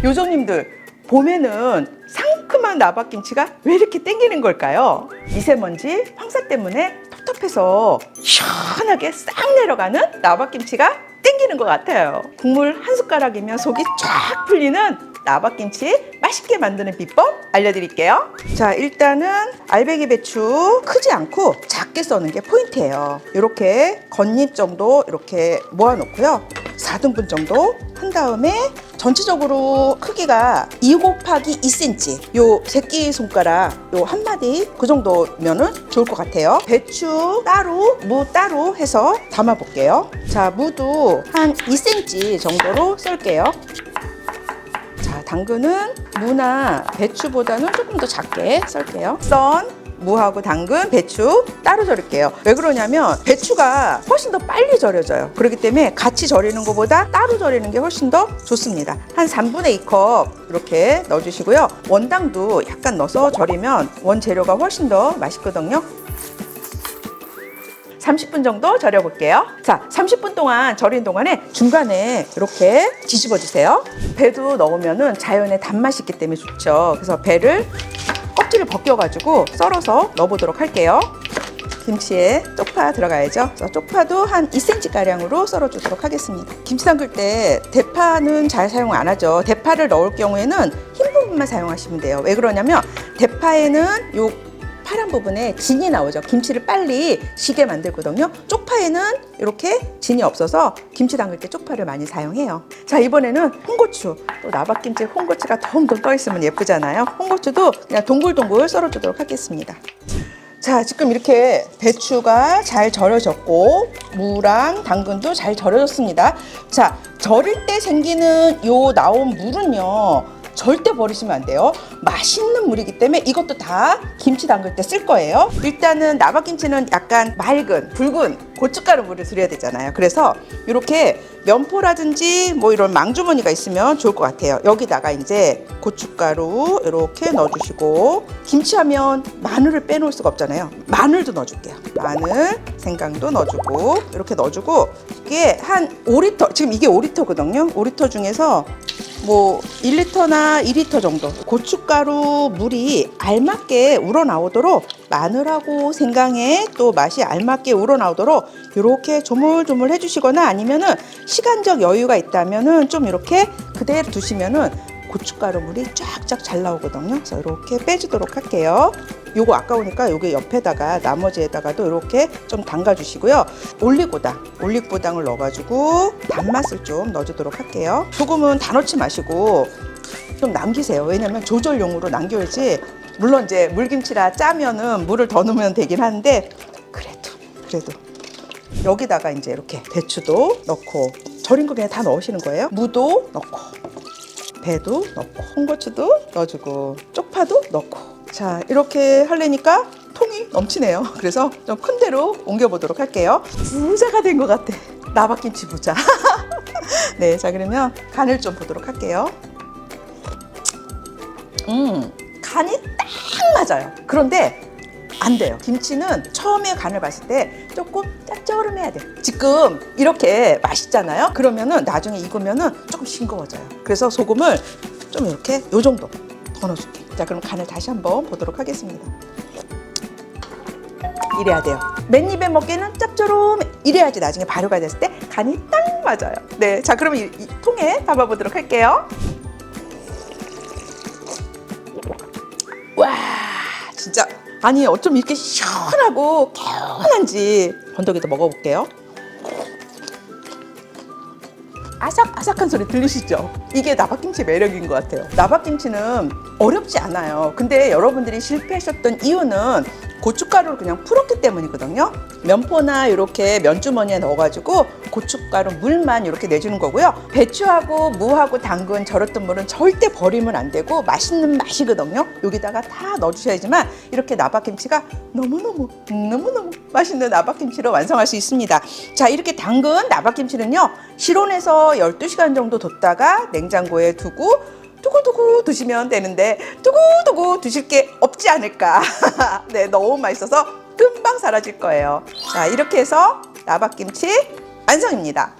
요정님들, 봄에는 상큼한 나박김치가 왜 이렇게 땡기는 걸까요? 미세먼지, 황사 때문에 텁텁해서 시원하게 싹 내려가는 나박김치가 땡기는 것 같아요. 국물 한 숟가락이면 속이 쫙 풀리는 나박김치 맛있게 만드는 비법 알려드릴게요. 자, 일단은 알배기 배추 크지 않고 작게 써는 게 포인트예요. 이렇게 겉잎 정도 이렇게 모아놓고요. 4등분 정도 한 다음에 전체적으로 크기가 2 곱하기 2cm, 요 새끼손가락 요 한 마디 그 정도면은 좋을 것 같아요. 배추 따로, 무 따로 해서 담아 볼게요. 자, 무도 한 2cm 정도로 썰게요. 자, 당근은 무나 배추보다는 조금 더 작게 썰게요. 썬 무하고 당근, 배추 따로 절일게요. 왜 그러냐면 배추가 훨씬 더 빨리 절여져요. 그렇기 때문에 같이 절이는 것보다 따로 절이는 게 훨씬 더 좋습니다. 한 3분의 2컵 이렇게 넣어주시고요. 원당도 약간 넣어서 절이면 원재료가 훨씬 더 맛있거든요. 30분 정도 절여볼게요. 자, 30분 동안 절인 동안에 중간에 이렇게 뒤집어 주세요. 배도 넣으면 자연의 단맛이 있기 때문에 좋죠. 그래서 배를 껍질을 벗겨가지고 썰어서 넣어보도록 할게요. 김치에 쪽파 들어가야죠. 쪽파도 한 2cm가량으로 썰어주도록 하겠습니다. 김치 담글 때 대파는 잘 사용 안 하죠. 대파를 넣을 경우에는 흰 부분만 사용하시면 돼요. 왜 그러냐면 대파에는 요 파란 부분에 진이 나오죠. 김치를 빨리 시게 만들거든요. 쪽파에는 이렇게 진이 없어서 김치 담글 때 쪽파를 많이 사용해요. 자, 이번에는 홍고추. 또 나박김치에 홍고추가 덩덩 떠 있으면 예쁘잖아요. 홍고추도 그냥 동글동글 썰어주도록 하겠습니다. 자, 지금 이렇게 배추가 잘 절여졌고 무랑 당근도 잘 절여졌습니다. 자, 절일 때 생기는 요 나온 물은요, 절대 버리시면 안 돼요. 맛있는 물이기 때문에 이것도 다 김치 담글 때 쓸 거예요. 일단은 나박김치는 약간 맑은 붉은 고춧가루 물을 들여야 되잖아요. 그래서 이렇게 면포라든지 뭐 이런 망주머니가 있으면 좋을 것 같아요. 여기다가 이제 고춧가루 이렇게 넣어주시고, 김치하면 마늘을 빼놓을 수가 없잖아요. 마늘도 넣어줄게요. 마늘, 생강도 넣어주고 이렇게 넣어주고, 이게 한 5리터, 지금 이게 5리터거든요. 5리터 중에서 뭐 1리터나 2리터 정도 고춧가루 물이 알맞게 우러나오도록, 마늘하고 생강에 또 맛이 알맞게 우러나오도록 이렇게 조물조물 해주시거나, 아니면은 시간적 여유가 있다면은 좀 이렇게 그대로 두시면은 고춧가루 물이 쫙쫙 잘 나오거든요. 그래서 이렇게 빼주도록 할게요. 요거 아까우니까 요게 옆에다가 나머지에다가도 이렇게 좀 담가 주시고요. 올리고당을 넣어가지고 단맛을 좀 넣어주도록 할게요. 소금은 다 넣지 마시고 좀 남기세요. 왜냐면 조절용으로 남겨야지, 물론 이제 물김치라 짜면은 물을 더 넣으면 되긴 하는데, 그래도 여기다가 이제 이렇게 배추도 넣고, 절인 거 그냥 다 넣으시는 거예요. 무도 넣고 배도 넣고 홍고추도 넣어주고 쪽파도 넣고. 자, 이렇게 하려니까 통이 넘치네요. 그래서 좀 큰 데로 옮겨보도록 할게요. 부자가 된 것 같아. 나박김치 부자. 네, 자, 그러면 간을 좀 보도록 할게요. 간이 딱 맞아요. 그런데 안 돼요. 김치는 처음에 간을 봤을 때 조금 짭조름해야 돼. 지금 이렇게 맛있잖아요. 그러면은 나중에 익으면은 조금 싱거워져요. 그래서 소금을 좀 이렇게 요 정도 더 넣어줄게. 자, 그럼 간을 다시 한번 보도록 하겠습니다. 이래야 돼요. 맨입에 먹기에는 짭조름해. 이래야지 나중에 발효가 됐을 때 간이 딱 맞아요. 네, 자, 그러면 이 통에 담아보도록 할게요. 와, 진짜, 아니 어쩜 이렇게 시원하고 개운한지 건더기도 먹어볼게요. 아삭아삭한 소리 들리시죠? 이게 나박김치 매력인 것 같아요. 나박김치는 어렵지 않아요. 근데 여러분들이 실패하셨던 이유는 고춧가루를 그냥 풀었기 때문이거든요. 면포나 이렇게 면주머니에 넣어가지고 고춧가루 물만 이렇게 내주는 거고요. 배추하고 무하고 당근 절였던 물은 절대 버리면 안 되고 맛있는 맛이거든요. 여기다가 다 넣어주셔야지만 이렇게 나박김치가 너무너무 맛있는 나박김치로 완성할 수 있습니다. 자, 이렇게 담근 나박김치는요, 실온에서 12시간 정도 뒀다가 냉장고에 두고 두고두고 두시면 되는데, 두고두고 두실 게 없지 않을까. 네, 너무 맛있어서 금방 사라질 거예요. 자, 이렇게 해서 나박김치 완성입니다.